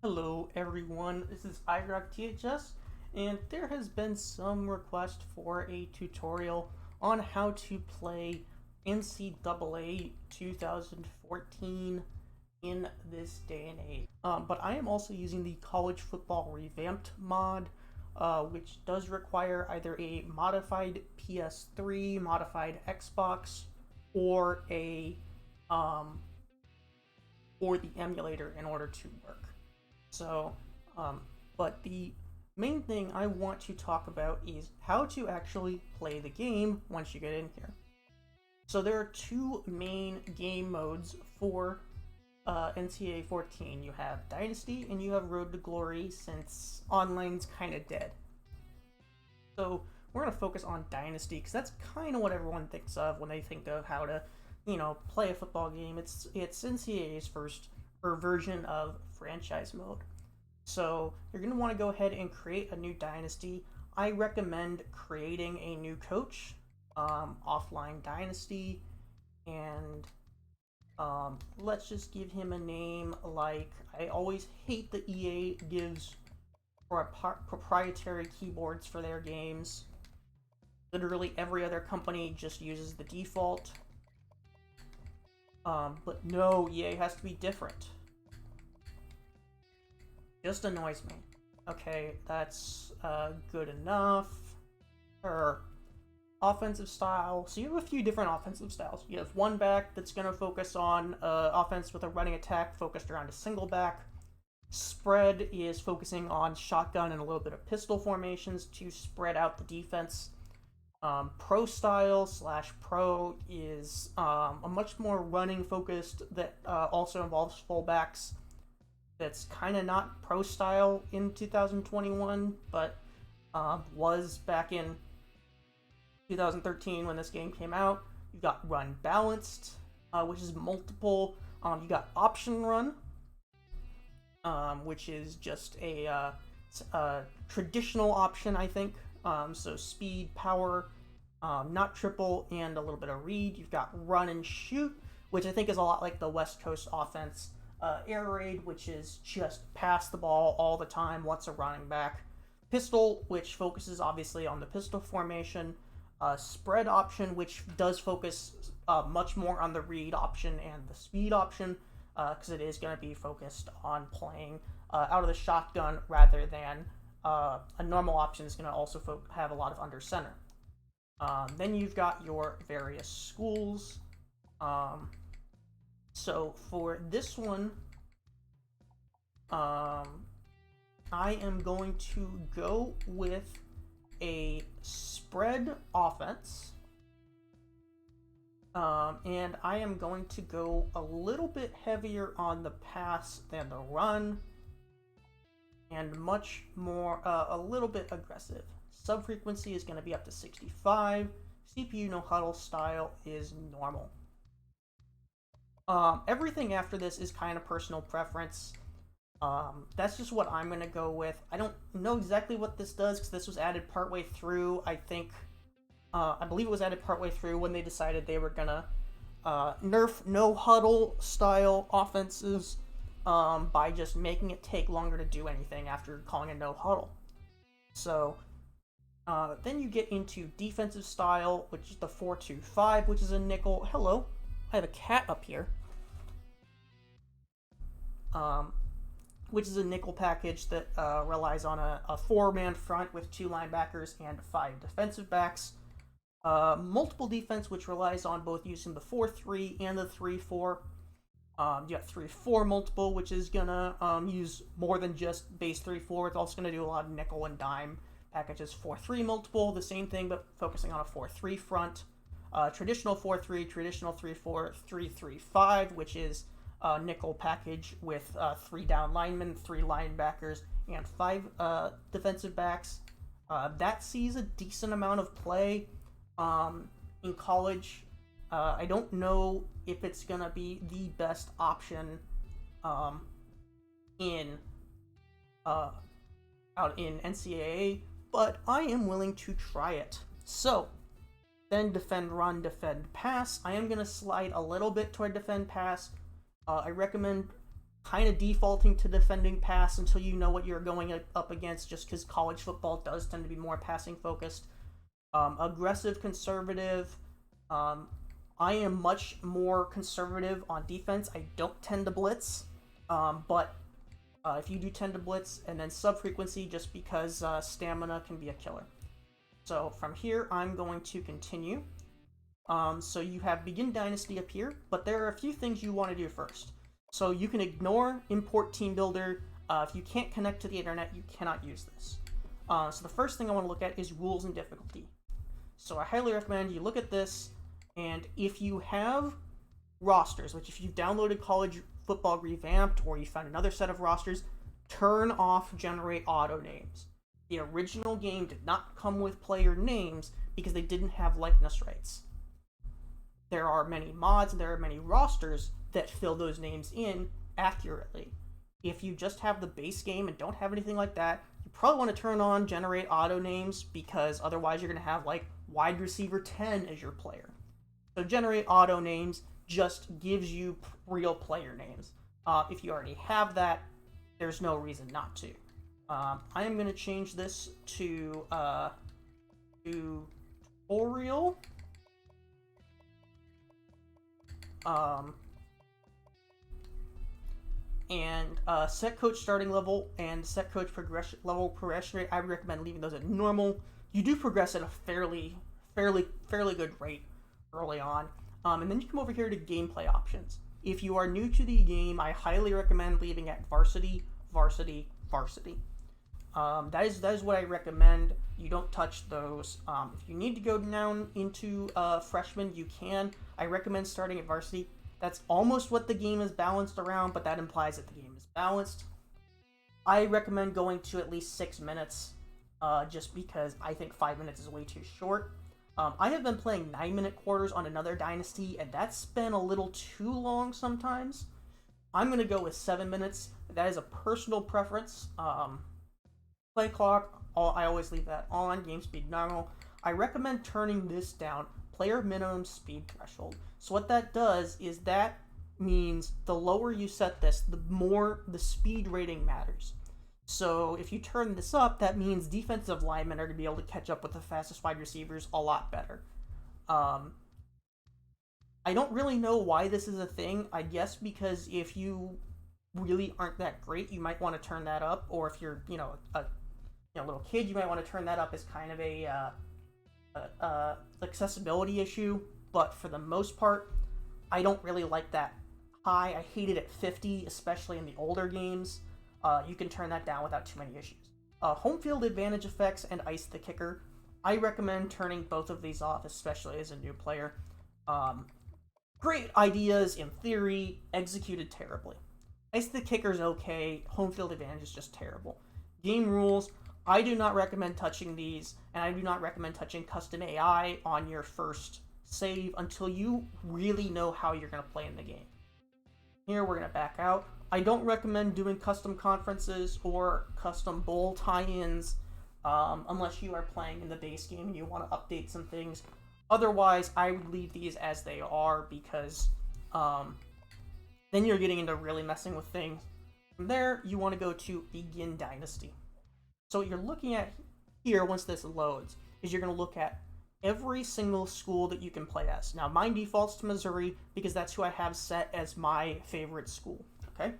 Hello everyone, this is iRockTHS, and there has been some request for a tutorial on how to play NCAA 2014 in this day and age. But I am also using the College Football Revamped mod, which does require either a modified PS3, modified Xbox, or a or the emulator in order to work. So, but the main thing I want to talk about is how to actually play the game once you get in here. So there are two main game modes for NCAA 14. You have Dynasty and you have Road to Glory, since online's kind of dead. So we're going to focus on Dynasty because that's kind of what everyone thinks of when they think of how to, play a football game. It's NCAA's first version of franchise mode. So you're going to want to go ahead and create a new Dynasty. I recommend creating a new coach, offline Dynasty, and let's just give him a name like, I always hate that EA gives proprietary keyboards for their games. Literally every other company just uses the default. But no, EA has to be different. Just annoys me. Okay, that's good enough. For offensive style, so you have a few different offensive styles. You have one back that's going to focus on offense with a running attack focused around a single back. Spread is focusing on shotgun and a little bit of pistol formations to spread out the defense. Pro style / pro is a much more running focused that also involves fullbacks. That's kind of not pro style in 2021, but was back in 2013 when this game came out. You've got run balanced, which is multiple. You got option run, which is just a traditional option, I think. So speed, power, not triple, and a little bit of read. You've got run and shoot, which I think is a lot like the West Coast offense. Air raid, which is just pass the ball all the time once a running back. Pistol, which focuses obviously on the pistol formation. Spread option, which does focus much more on the read option and the speed option, because it is going to be focused on playing out of the shotgun rather than a normal option is going to also have a lot of under center. Then you've got your various schools. So for this one, I am going to go with a spread offense. And I am going to go a little bit heavier on the pass than the run, and much more, a little bit aggressive. Sub frequency is going to be up to 65. CPU no huddle style is normal. Everything after this is kind of personal preference. That's just what I'm going to go with. I don't know exactly what this does because this was added partway through. I believe it was added partway through when they decided they were going to nerf no huddle style offenses by just making it take longer to do anything after calling a no huddle. So then you get into defensive style, which is the 4-2-5, which is a nickel. Hello. I have a cat up here, which is a nickel package that relies on a 4-man front with 2 linebackers and 5 defensive backs. Multiple defense, which relies on both using the 4-3 and the 3-4. You got 3-4 multiple, which is gonna use more than just base 3-4. It's also gonna do a lot of nickel and dime packages. 4-3 multiple, the same thing, but focusing on a 4-3 front. Traditional 4-3, traditional 3-4, 3-3-5, which is a nickel package with 3 down linemen, 3 linebackers, and 5 defensive backs. That sees a decent amount of play in college. I don't know if it's going to be the best option out in NCAA, but I am willing to try it. So then defend run, defend pass. I am going to slide a little bit toward defend pass. I recommend kind of defaulting to defending pass until you know what you're going up against, just because college football does tend to be more passing focused. Aggressive, conservative. I am much more conservative on defense. I don't tend to blitz, but if you do tend to blitz, and then sub-frequency, just because stamina can be a killer. So from here, I'm going to continue. So you have Begin Dynasty up here, but there are a few things you want to do first. So you can ignore Import Team Builder. If you can't connect to the internet, you cannot use this. So the first thing I want to look at is rules and difficulty. So I highly recommend you look at this, and if you have rosters, which if you've downloaded College Football Revamped or you found another set of rosters, turn off Generate Auto Names. The original game did not come with player names because they didn't have likeness rights. There are many mods and there are many rosters that fill those names in accurately. If you just have the base game and don't have anything like that, you probably want to turn on Generate Auto Names, because otherwise you're going to have like wide receiver 10 as your player. So Generate Auto Names just gives you real player names. If you already have that, there's no reason not to. I am going to change this to tutorial. And set coach starting level and set coach progression rate, I would recommend leaving those at normal. You do progress at a fairly good rate early on. And then you come over here to gameplay options. If you are new to the game, I highly recommend leaving at varsity, varsity, varsity. That is what I recommend. You don't touch those. If you need to go down into freshman, you can. I recommend starting at varsity. That's almost what the game is balanced around, but that implies that the game is balanced. I recommend going to at least 6 minutes, just because I think 5 minutes is way too short. I have been playing 9-minute quarters on another Dynasty, and that's been a little too long sometimes. I'm going to go with 7 minutes. That is a personal preference. Play clock, I always leave that on. Game speed normal. I recommend turning this down. Player minimum speed threshold. So what that does is that means the lower you set this, the more the speed rating matters. So if you turn this up, that means defensive linemen are going to be able to catch up with the fastest wide receivers a lot better. I don't really know why this is a thing. I guess because if you really aren't that great, you might want to turn that up. Or if you're, a little kid, you might want to turn that up as kind of a accessibility issue. But for the most part, I don't really like that high. I hate it at 50, especially in the older games. You can turn that down without too many issues. Home field advantage effects and ice the kicker. I recommend turning both of these off, especially as a new player. Great ideas in theory, executed terribly. Ice the kicker's okay. Home field advantage is just terrible. Game rules. I do not recommend touching these, and I do not recommend touching custom AI on your first save until you really know how you're going to play in the game. Here, we're going to back out. I don't recommend doing custom conferences or custom bowl tie-ins unless you are playing in the base game and you want to update some things. Otherwise, I would leave these as they are, because then you're getting into really messing with things. From there, you want to go to Begin Dynasty. So what you're looking at here, once this loads, is you're going to look at every single school that you can play as. Now, mine defaults to Missouri because that's who I have set as my favorite school. Okay.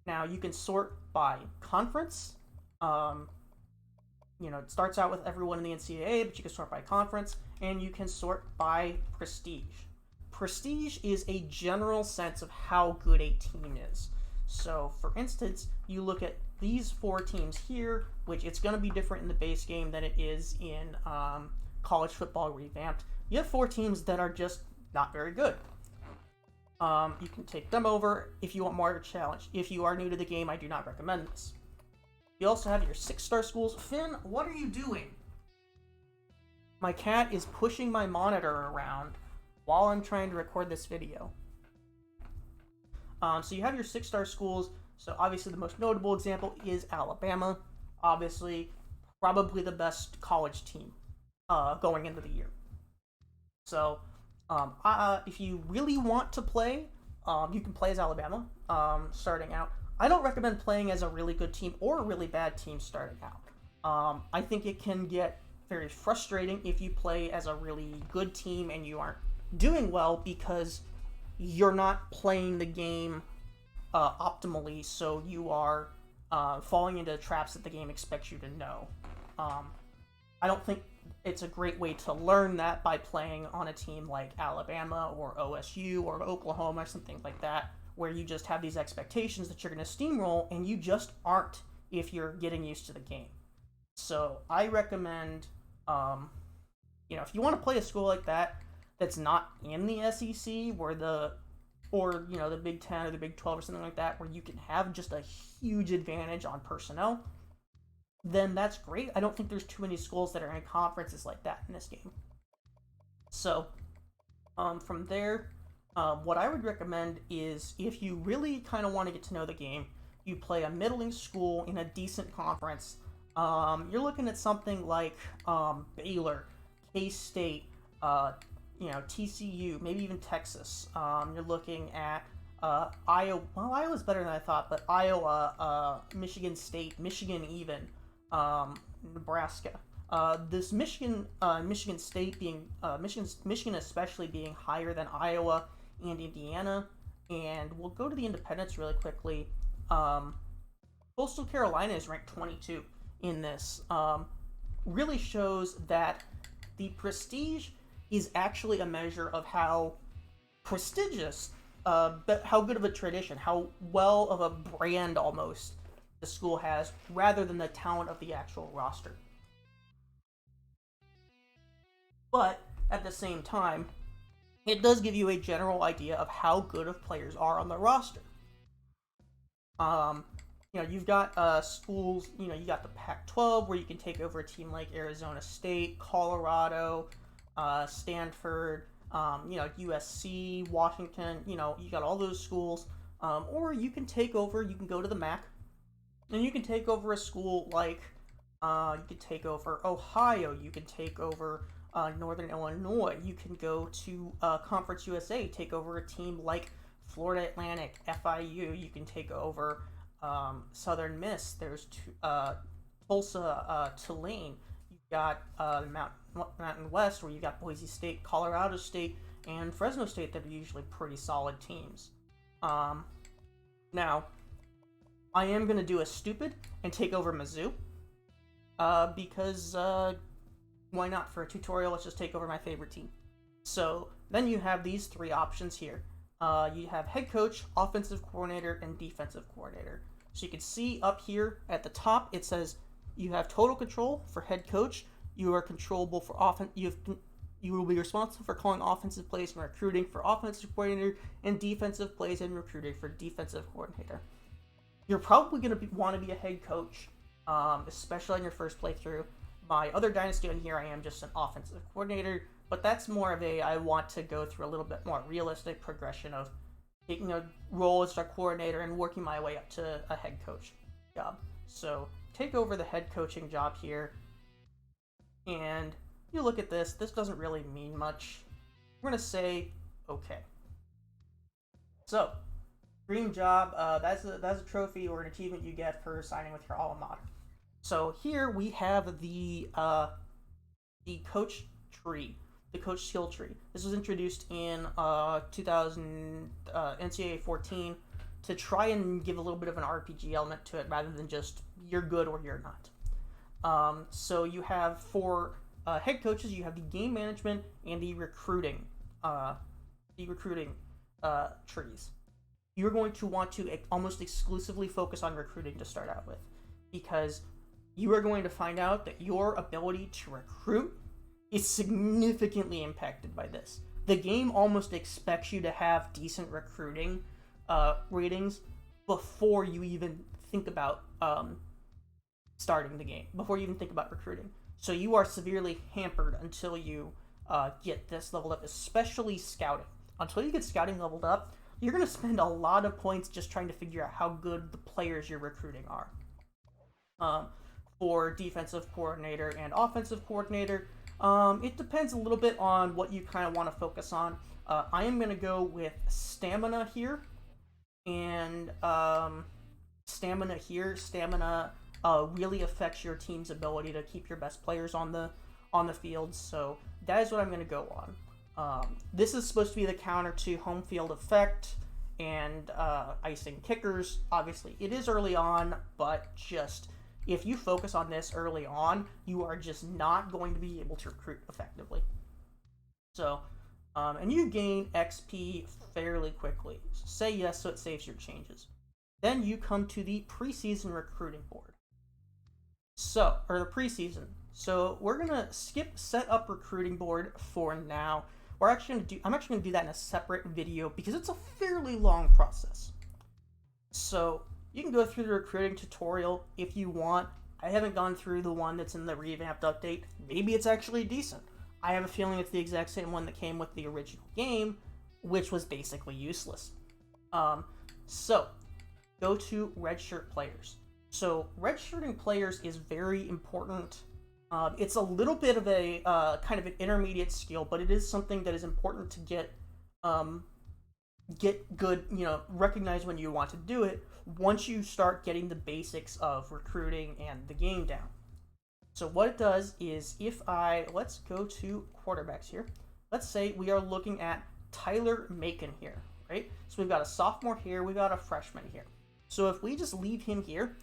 Now you can sort by conference. It starts out with everyone in the NCAA, but you can sort by conference, and you can sort by prestige. Prestige is a general sense of how good a team is. So, for instance, you look at these 4 teams here, which it's going to be different in the base game than it is in College Football Revamped. You have 4 teams that are just not very good. You can take them over if you want more of a challenge. If you are new to the game, I do not recommend this. You also have your 6-star schools. Finn, what are you doing? My cat is pushing my monitor around while I'm trying to record this video. So you have your 6-star schools. So obviously the most notable example is Alabama. Obviously, probably the best college team going into the year. So if you really want to play You can play as Alabama starting out. I don't recommend playing as a really good team or a really bad team starting out. I think it can get very frustrating if you play as a really good team and you aren't doing well because you're not playing the game optimally, so you are falling into traps that the game expects you to know. I don't think it's a great way to learn that by playing on a team like Alabama or OSU or Oklahoma or something like that, where you just have these expectations that you're going to steamroll, and you just aren't if you're getting used to the game. So I recommend, if you want to play a school like that that's not in the SEC, or the Big 10 or the Big 12 or something like that, where you can have just a huge advantage on personnel, then that's great. I don't think there's too many schools that are in conferences like that in this game. So, from there, what I would recommend is if you really kind of want to get to know the game, you play a middling school in a decent conference. You're looking at something like Baylor, K-State, TCU, maybe even Texas. You're looking at Iowa. Well, Iowa's better than I thought, but Iowa, Michigan State, Michigan even, Nebraska. This Michigan State being Michigan especially being higher than Iowa and Indiana, and we'll go to the independents really quickly. Coastal Carolina is ranked 22 in this. Really shows that the prestige is actually a measure of how prestigious, but how good of a tradition, how well of a brand almost the school has, rather than the talent of the actual roster. But at the same time, it does give you a general idea of how good of players are on the roster. You've got schools, you got the Pac-12 where you can take over a team like Arizona State, Colorado, Stanford, USC, Washington, you got all those schools. Or you can go to the MAC, and you can take over a school like, you can take over Ohio, you can take over Northern Illinois, you can go to Conference USA, take over a team like Florida Atlantic, FIU, you can take over Southern Miss, there's Tulsa, Tulane, you've got Mountain West, where you've got Boise State, Colorado State, and Fresno State that are usually pretty solid teams. Now, I am going to do a stupid and take over Mizzou, because why not? For a tutorial, let's just take over my favorite team. So then you have these three options here. You have head coach, offensive coordinator, and defensive coordinator. So you can see up here at the top, it says you have total control for head coach. You are controllable for offense. You will be responsible for calling offensive plays and recruiting for offensive coordinator, and defensive plays and recruiting for defensive coordinator. You're probably going to want to be a head coach, especially on your first playthrough. My other Dynasty on here, I am just an offensive coordinator, but that's more of I want to go through a little bit more realistic progression of taking a role as a coordinator and working my way up to a head coach job. So take over the head coaching job here, and you look at this doesn't really mean much. We're going to say, okay. So, dream job, that's a trophy or an achievement you get for signing with your alma mater. So here we have the coach tree, the coach skill tree. This was introduced in 2000 NCAA 14 to try and give a little bit of an RPG element to it, rather than just you're good or you're not. So you have for head coaches, you have the game management and the recruiting trees. You're going to want to almost exclusively focus on recruiting to start out with, because you are going to find out that your ability to recruit is significantly impacted by this. The game almost expects you to have decent recruiting ratings before you even think about starting the game, before you even think about recruiting. So you are severely hampered until you get this leveled up, especially scouting. Until you get scouting leveled up, you're going to spend a lot of points just trying to figure out how good the players you're recruiting are. For defensive coordinator and offensive coordinator, It depends a little bit on what you kind of want to focus on. I am going to go with stamina here, and stamina really affects your team's ability to keep your best players on the field. So that is what I'm going to go on. This is supposed to be the counter to home field effect and icing kickers. Obviously, it is early on, but just if you focus on this early on, you are just not going to be able to recruit effectively. So, and you gain XP fairly quickly. So say yes so it saves your changes. Then you come to the preseason recruiting board. So, or the preseason. So we're gonna skip set up recruiting board for now. I'm actually gonna do that in a separate video because it's a fairly long process. So you can go through the recruiting tutorial if you want. I haven't gone through the one that's in the revamped update. Maybe it's actually decent. I have a feeling it's the exact same one that came with the original game, which was basically useless. So go to redshirt players. So redshirting players is very important. It's a little bit of a kind of an intermediate skill, but it is something that is important to get good, recognize when you want to do it once you start getting the basics of recruiting and the game down. So what it does is let's go to quarterbacks here. Let's say we are looking at Tyler Macon here, right? So we've got a sophomore here, we've got a freshman here. So if we just leave him here,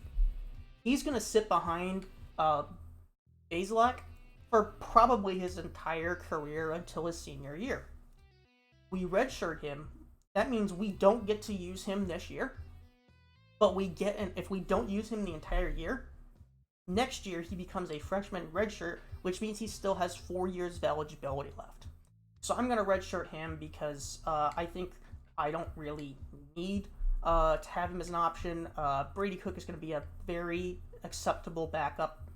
he's going to sit behind Bazelak for probably his entire career until his senior year. We redshirt him. That means we don't get to use him this year, but if we don't use him the entire year, next year he becomes a freshman redshirt, which means he still has 4 years of eligibility left. So I'm going to redshirt him because I think I don't really need to have him as an option. Brady Cook is going to be a very acceptable backup.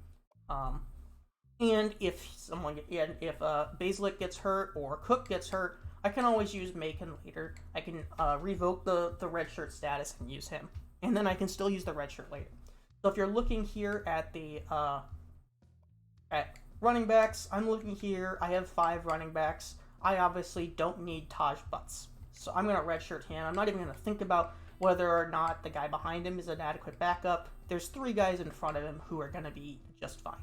And if Bazelak gets hurt or Cook gets hurt, I can always use Macon later. I can revoke the redshirt status and use him. And then I can still use the redshirt later. So if you're looking here at the at running backs, I'm looking here. I have 5 running backs. I obviously don't need Taj Butts. So I'm going to redshirt him. I'm not even going to think about whether or not the guy behind him is an adequate backup. There's 3 guys in front of him who are going to be just fine.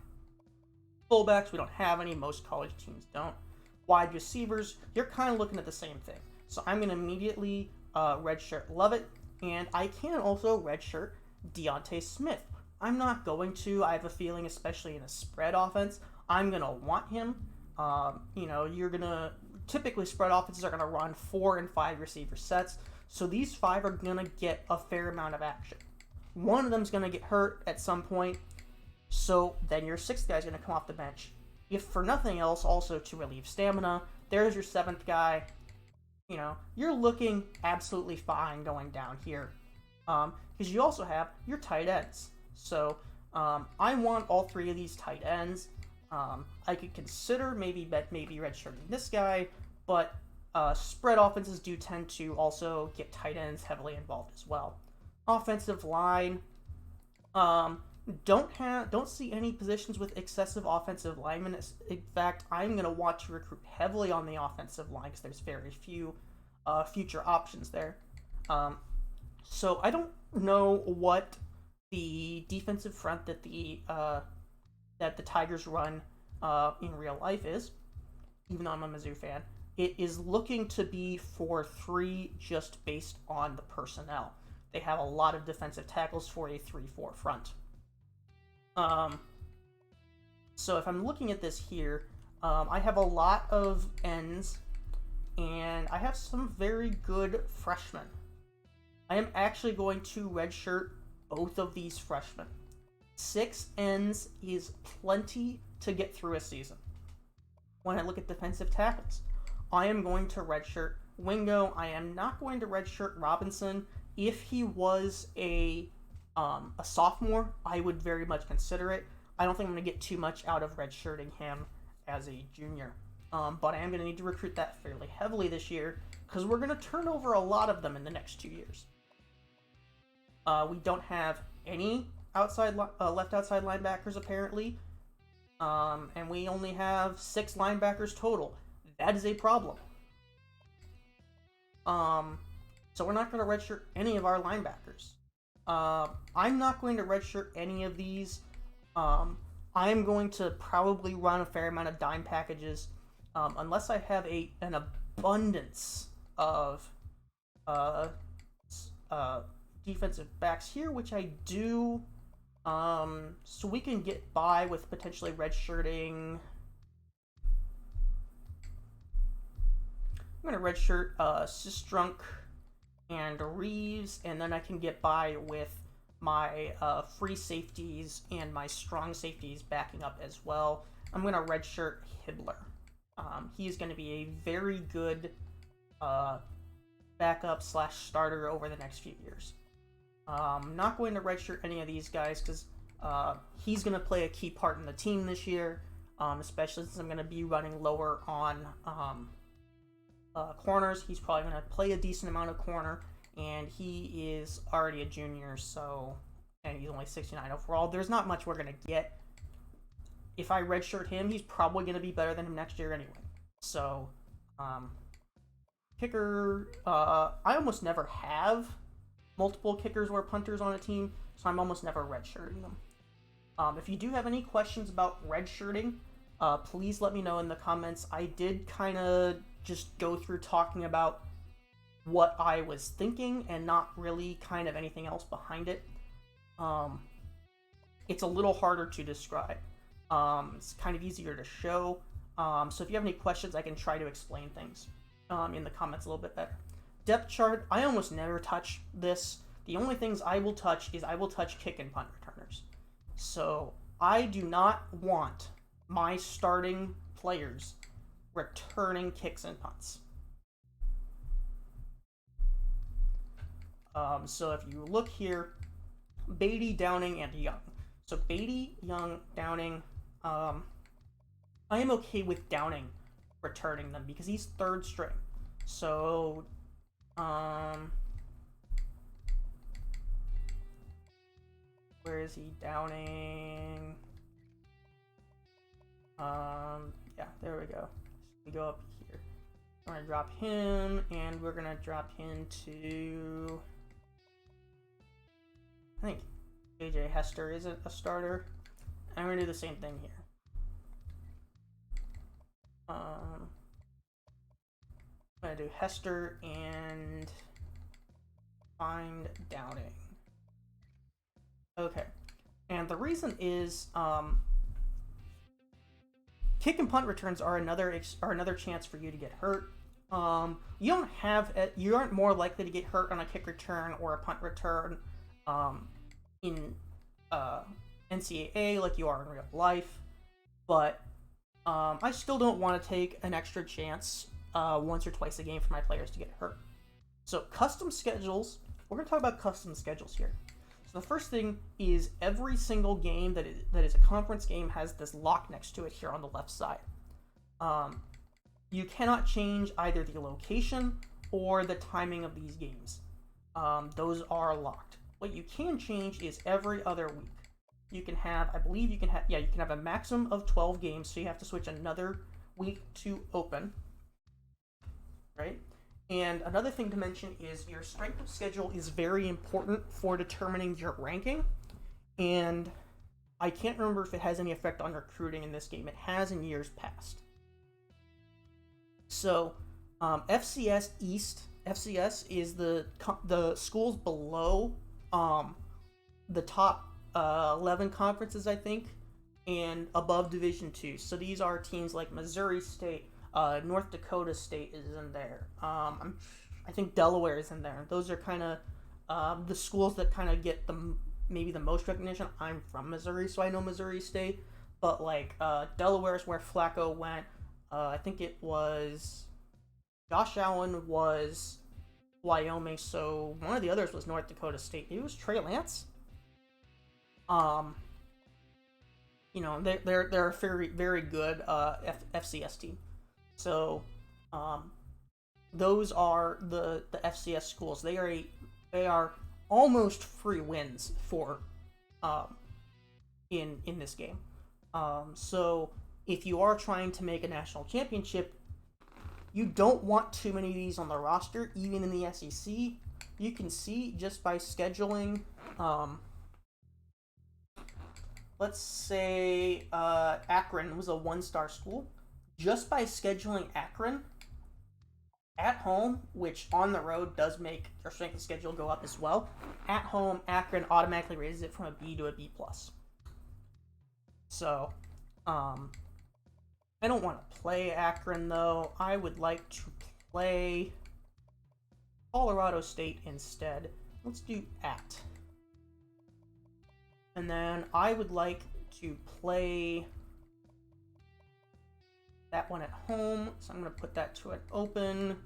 Fullbacks, we don't have any. Most college teams don't. Wide receivers, you're kind of looking at the same thing. So I'm going to immediately redshirt Lovett, and I can also redshirt Deontay Smith. I'm not going to. I have a feeling, especially in a spread offense, I'm going to want him. You're going to... Typically, spread offenses are going to run 4 and 5 receiver sets, so these 5 are going to get a fair amount of action. One of them's going to get hurt at some point, so then your 6th guy's going to come off the bench. If for nothing else, also to relieve stamina, there's your 7th guy. You're looking absolutely fine going down here. Because you also have your tight ends. So I want all 3 of these tight ends. I could consider maybe redshirting this guy, but spread offenses do tend to also get tight ends heavily involved as well. Offensive line, don't see any positions with excessive offensive linemen. In fact, I'm going to want to recruit heavily on the offensive line because there's very few future options there. So I don't know what the defensive front that the Tigers run in real life is, even though I'm a Mizzou fan. It is looking to be 4-3 just based on the personnel. They have a lot of defensive tackles for a 3-4 front. So if I'm looking at this here, I have a lot of ends, and I have some very good freshmen. I am actually going to redshirt both of these freshmen. 6 ends is plenty to get through a season. When I look at defensive tackles, I am going to redshirt Wingo. I am not going to redshirt Robinson. If he was a sophomore, I would very much consider it. I don't think I'm going to get too much out of redshirting him as a junior. But I am going to need to recruit that fairly heavily this year because we're going to turn over a lot of them in the next 2 years. We don't have any left outside linebackers apparently. And we only have 6 linebackers total. That is a problem. So we're not going to redshirt any of our linebackers. I'm not going to redshirt any of these. I'm going to probably run a fair amount of dime packages, unless I have an abundance of defensive backs here, which I do. So we can get by with potentially redshirting. I'm going to redshirt Sistrunk and Reeves, and then I can get by with my free safeties and my strong safeties backing up as well. I'm going to redshirt Hibbler. He's going to be a very good backup / starter over the next few years. I'm not going to redshirt any of these guys because he's going to play a key part in the team this year, especially since I'm going to be running lower on corners. He's probably going to play a decent amount of corner, and he is already a junior, and he's only 69 overall. There's not much we're going to get. If I redshirt him, he's probably going to be better than him next year anyway. So, kicker, I almost never have multiple kickers or punters on a team, so I'm almost never redshirting them. If you do have any questions about redshirting, please let me know in the comments. I did kind of just go through talking about what I was thinking and not really kind of anything else behind it. It's a little harder to describe. It's kind of easier to show. So if you have any questions, I can try to explain things in the comments a little bit better. Depth chart, I almost never touch this. The only things I will touch is I will touch kick and punt returners. So I do not want my starting players returning kicks and punts. So if you look here, Beatty, Downing, and Young. So Beatty, Young, Downing, I am okay with Downing returning them because he's third string. So, where is he? Downing. Yeah, there we go. So we go up here. We're gonna drop him, and we're gonna drop him to, I think AJ Hester isn't a starter. And we're gonna do the same thing here. I'm gonna do Hester and find Downing. Okay, and the reason is kick and punt returns are another chance for you to get hurt. You aren't more likely to get hurt on a kick return or a punt return in NCAA like you are in real life, but I still don't want to take an extra chance once or twice a game for my players to get hurt. So custom schedules, we're going to talk about custom schedules here. So the first thing is every single game that is a conference game has this lock next to it here on the left side. You cannot change either the location or the timing of these games. Those are locked. What you can change is every other week. You can have, I believe you can have a maximum of 12 games, so you have to switch another week to open, right? And another thing to mention is your strength of schedule is very important for determining your ranking, and I can't remember if it has any effect on recruiting in this game. It has in years past. So, FCS East, FCS is the schools below the top 11 conferences, I think, and above Division II. So these are teams like Missouri State, North Dakota State is in there. I think Delaware is in there. Those are kind of the schools that kind of get maybe the most recognition. I'm from Missouri, so I know Missouri State, but like Delaware is where Flacco went. I think it was Josh Allen was Wyoming, so one of the others was North Dakota State. It was Trey Lance. They're a very, very good FCS team. So, those are the FCS schools. They are almost free wins for in this game. So if you are trying to make a national championship, you don't want too many of these on the roster, even in the SEC. You can see just by scheduling, let's say Akron was a 1-star school. Just by scheduling Akron at home, which on the road does make your strength of schedule go up as well, at home, Akron automatically raises it from a B to a B+. So, I don't want to play Akron, though. I would like to play Colorado State instead. Let's do at. And then I would like to play that one at home, so I'm going to put that to an open.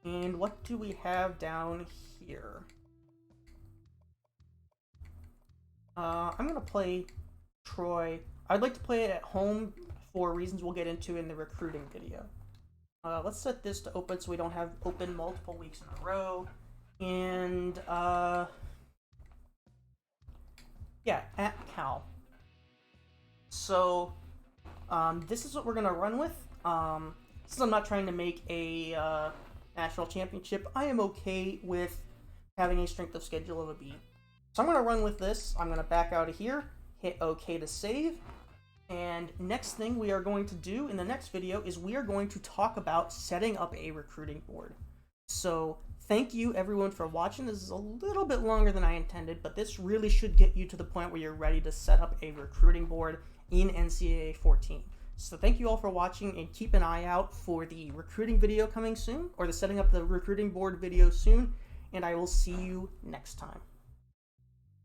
And what do we have down here? I'm going to play Troy. I'd like to play it at home for reasons we'll get into in the recruiting video. Let's set this to open so we don't have open multiple weeks in a row. And, yeah, at Cal. So, this is what we're going to run with. Since I'm not trying to make a national championship, I am okay with having a strength of schedule of a B. So I'm going to run with this. I'm going to back out of here, hit OK to save. And next thing we are going to do in the next video is we are going to talk about setting up a recruiting board. So thank you everyone for watching. This is a little bit longer than I intended, but this really should get you to the point where you're ready to set up a recruiting board in NCAA 14. So thank you all for watching, and keep an eye out for the recruiting video coming soon, or the setting up the recruiting board video soon, and I will see you next time.